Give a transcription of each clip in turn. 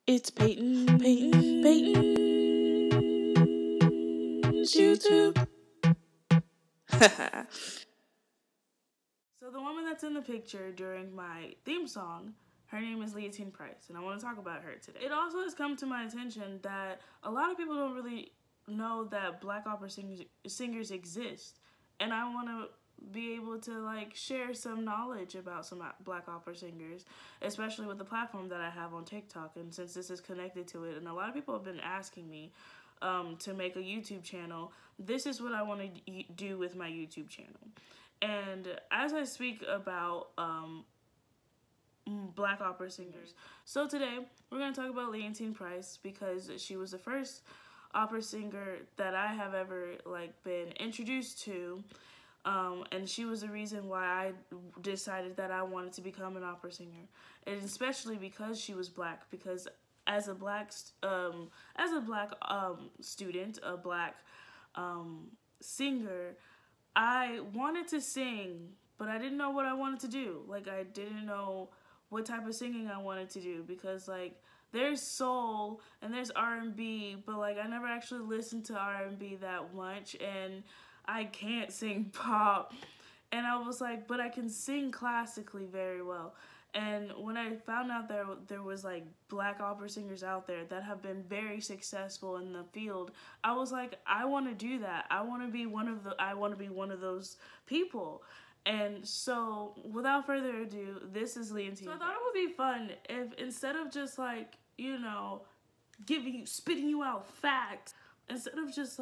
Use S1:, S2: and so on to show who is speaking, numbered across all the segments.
S1: It's Peyton's YouTube. So the woman that's in the picture during my theme song, her name is Leontyne Price, and I want to talk about her today. It also has come to my attention that a lot of people don't really know that black opera singers exist, and I want to be able to share some knowledge about some black opera singers, especially with the platform that I have on TikTok, and since this is connected to it, and a lot of people have been asking me to make a YouTube channel. This is what I want to do with my YouTube channel. And as I speak about black opera singers, so today we're going to talk about Leontyne Price because she was the first opera singer that I have ever been introduced to, and she was the reason why I decided that I wanted to become an opera singer, and especially because she was black. Because as a black student, a black singer, I wanted to sing, but I didn't know what I wanted to do. I didn't know what type of singing I wanted to do because there's soul and there's R&B, but I never actually listened to R&B that much, and I can't sing pop. And I was like, but I can sing classically very well. And when I found out there was black opera singers out there that have been very successful in the field, I was like, I want to do that. I want to be one of those people. And so, without further ado, this is Leontyne. So I thought it would be fun if instead of just spitting you out facts, instead of just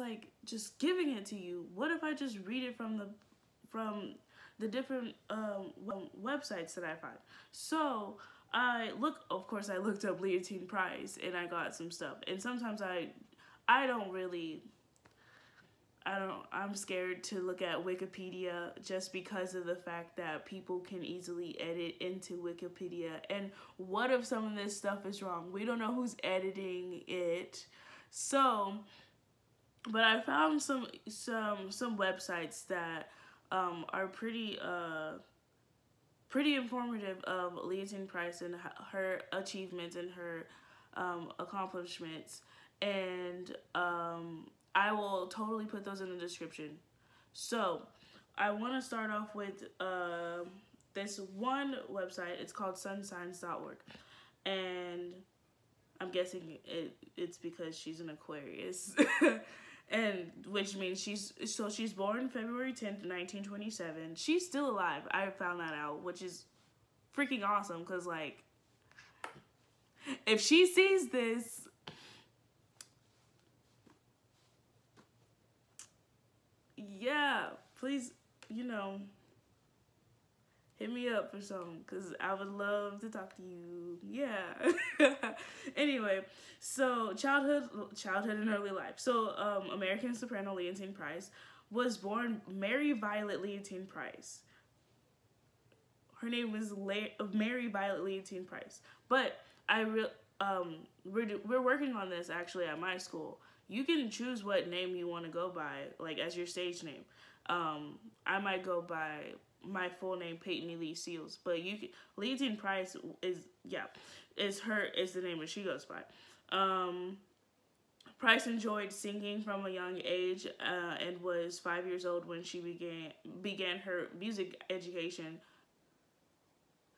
S1: giving it to you, what if I just read it from the different websites that I find? So of course I looked up Leontyne Price and I got some stuff. And sometimes I'm scared to look at Wikipedia just because of the fact that people can easily edit into Wikipedia. And what if some of this stuff is wrong? We don't know who's editing it. So, but I found some websites that are pretty informative of Leontyne Price and her achievements and her accomplishments, and I will totally put those in the description. So I want to start off with this one website. It's called sunsigns.org, and I'm guessing it's because she's an Aquarius. And which means she's born February 10th, 1927. She's still alive. I found that out, which is freaking awesome because if she sees this, yeah, please, hit me up for something because I would love to talk to you. Yeah. Anyway, so childhood and early life. So American soprano Leontyne Price was born Mary Violet Leontyne Price. Her name was Mary Violet Leontyne Price. But we're working on this actually at my school. You can choose what name you want to go by, as your stage name. I might go by my full name, Peyton Lee Seals, but Leontyne Price is the name that she goes by. Price enjoyed singing from a young age and was 5 years old when she began her music education.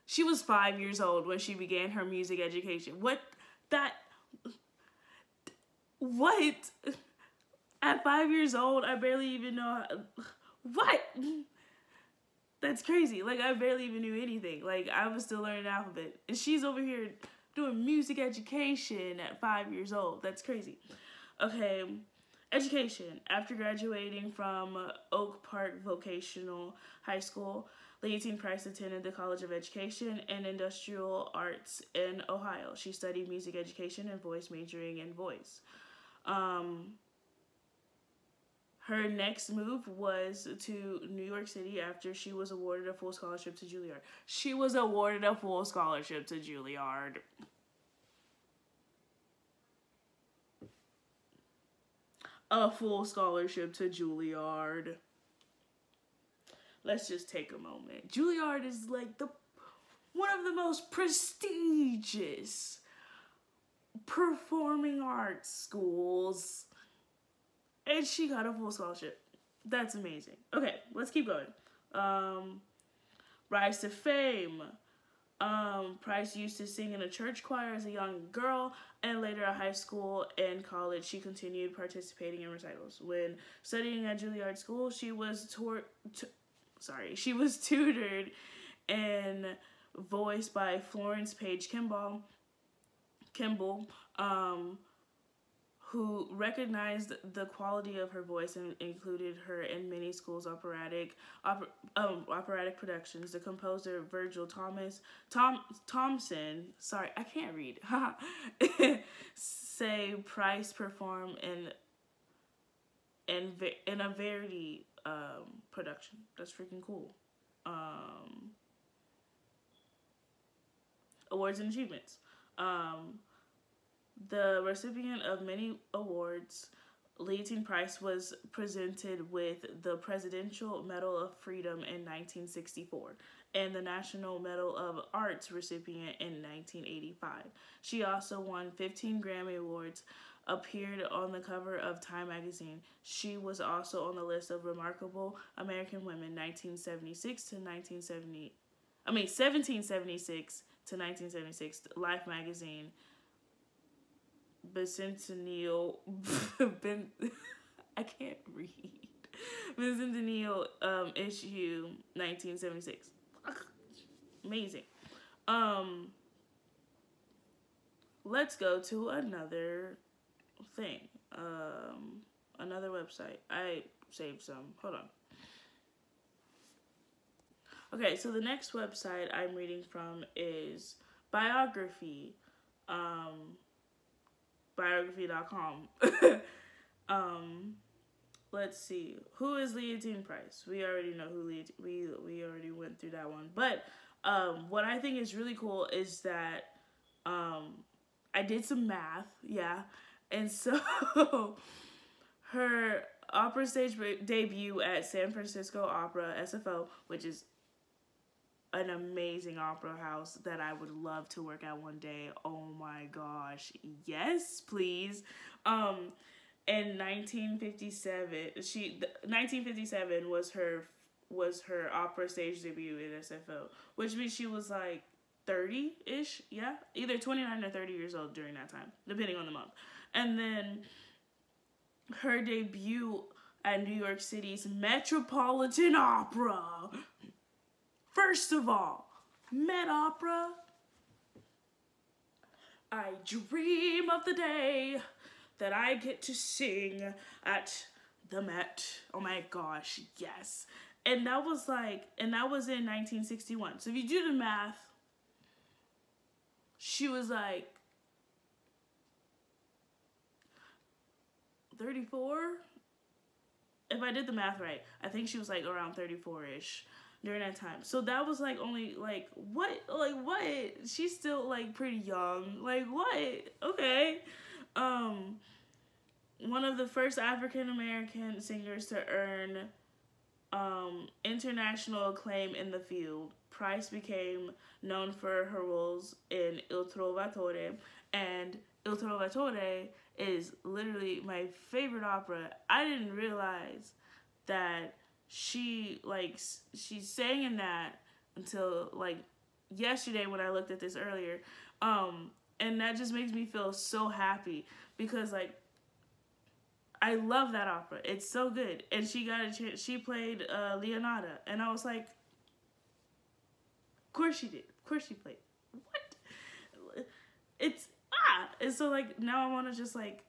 S1: She was 5 years old when she began her music education. What? At 5 years old, I barely even know what? That's crazy. I barely even knew anything. I was still learning alphabet. And she's over here doing music education at 5 years old. That's crazy. Okay. Education. After graduating from Oak Park Vocational High School, Leontyne Price attended the College of Education and Industrial Arts in Ohio. She studied music education and voice, majoring in voice. Her next move was to New York City after she was awarded a full scholarship to Juilliard. She was awarded a full scholarship to Juilliard. A full scholarship to Juilliard. Let's just take a moment. Juilliard is one of the most prestigious performing arts schools, and she got a full scholarship. That's amazing. Okay, let's keep going. Rise to fame. Price used to sing in a church choir as a young girl, and later at high school and college, she continued participating in recitals. When studying at Juilliard School, she was tutored and voiced by Florence Page Kimball, who recognized the quality of her voice and included her in many schools' operatic productions. The composer Virgil Thompson, sorry, I can't read, say Price performed in a Verdi production. That's freaking cool. Awards and achievements. The recipient of many awards, Leontyne Price was presented with the Presidential Medal of Freedom in 1964 and the National Medal of Arts recipient in 1985. She also won 15 Grammy Awards, appeared on the cover of Time magazine. She was also on the list of remarkable American women 1776 to 1976, Life magazine. Bicentennial I can't read. Bicentennial issue 1976. Amazing. Let's go to another thing. Another website. I saved some. Hold on. Okay, so the next website I'm reading from is Biography. Biography.com. Let's see. Who is Leontyne Price? We already know who we already went through that one. But what I think is really cool is that I did some math, yeah. And so her opera stage debut at San Francisco Opera, SFO, which is an amazing opera house that I would love to work at one day. Oh my gosh. Yes, please. In 1957 was her opera stage debut at SFO, which means she was like 30-ish, yeah? Either 29 or 30 years old during that time, depending on the month. And then her debut at New York City's Metropolitan Opera. First of all, Met Opera. I dream of the day that I get to sing at the Met. Oh my gosh, yes. And that was in 1961. So if you do the math, she was like 34. If I did the math right, I think she was like around 34-ish. During that time. So that was like only like what? She's still like pretty young. Like what? Okay. One of the first African American singers to earn international acclaim in the field. Price became known for her roles in Il Trovatore, and Il Trovatore is literally my favorite opera. I didn't realize that she sang in that until like yesterday when I looked at this earlier, and that just makes me feel so happy because like I love that opera. It's so good, and she got a chance. She played Leonardo, and I was like, of course she did. Of course she played. What? And so like now I want to just like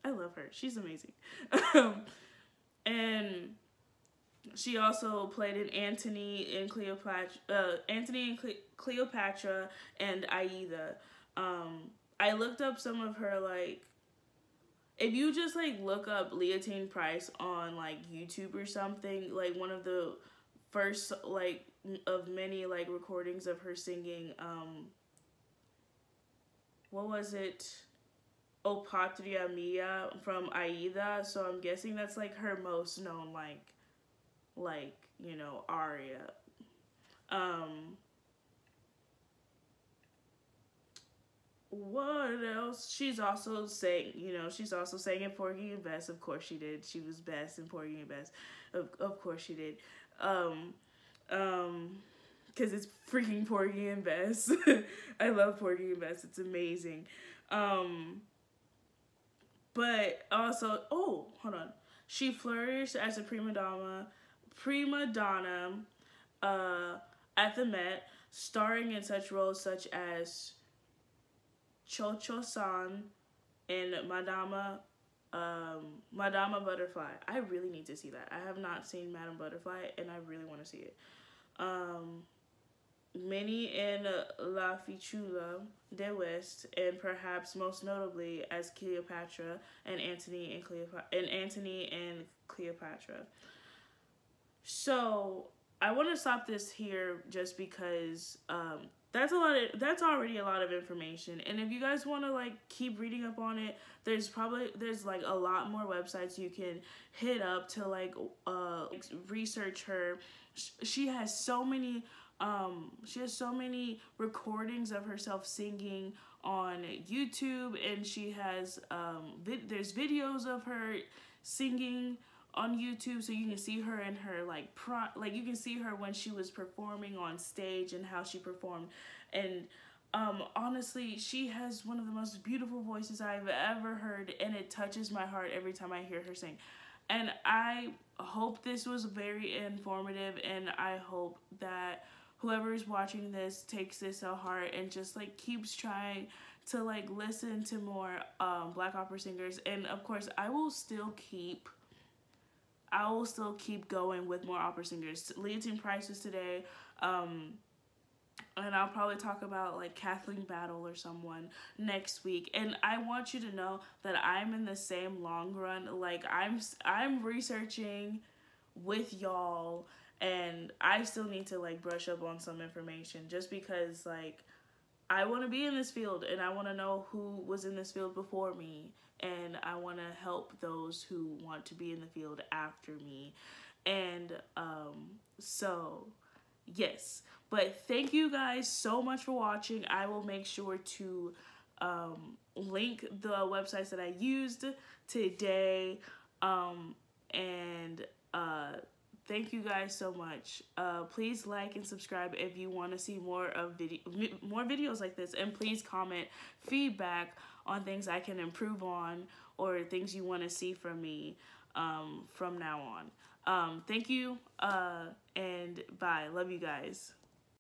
S1: I love her. She's amazing, and she also played in Antony and Cleopatra, and Aida. I looked up some of her like. If you just like look up Leontyne Price on like YouTube or something, like one of the first like of many like recordings of her singing. What was it? O Patria Mia from Aida. So I'm guessing that's like her most known like you know, aria. what else? She's also saying, you know, she's also saying in Porgy and Bess. Of course she did. She was Bess in Porgy and Bess. Of course she did. Because it's freaking Porgy and Bess. I love Porgy and Bess. It's amazing. But also, oh, hold on. She flourished as a prima donna at the Met, starring in such roles such as Cho-Cho-san in Madama Butterfly. I really need to see that. I have not seen Madame Butterfly, and I really want to see it. Minnie in La Fichula de West, and perhaps most notably as Cleopatra and Antony and Cleopatra. So I want to stop this here just because that's already a lot of information, and if you guys want to like keep reading up on it, there's like a lot more websites you can hit up to like research her. She has so many recordings of herself singing on YouTube, and she has there's videos of her singing on YouTube, so you can see her in her you can see her when she was performing on stage and how she performed. And honestly, she has one of the most beautiful voices I've ever heard, and it touches my heart every time I hear her sing. And I hope this was very informative, and I hope that whoever is watching this takes this to heart and just like keeps trying to like listen to more Black opera singers. And of course, I will still keep going with more opera singers. Leontyne Price was today, and I'll probably talk about like Kathleen Battle or someone next week. And I want you to know that I'm in the same long run. Like I'm researching with y'all, and I still need to like brush up on some information just because like I want to be in this field, and I want to know who was in this field before me, and I want to help those who want to be in the field after me. And so yes, but thank you guys so much for watching. I will make sure to link the websites that I used today, and thank you guys so much. Please like and subscribe if you want to see more videos like this, and please comment feedback on things I can improve on or things you want to see from me from now on. Thank you, and bye. Love you guys.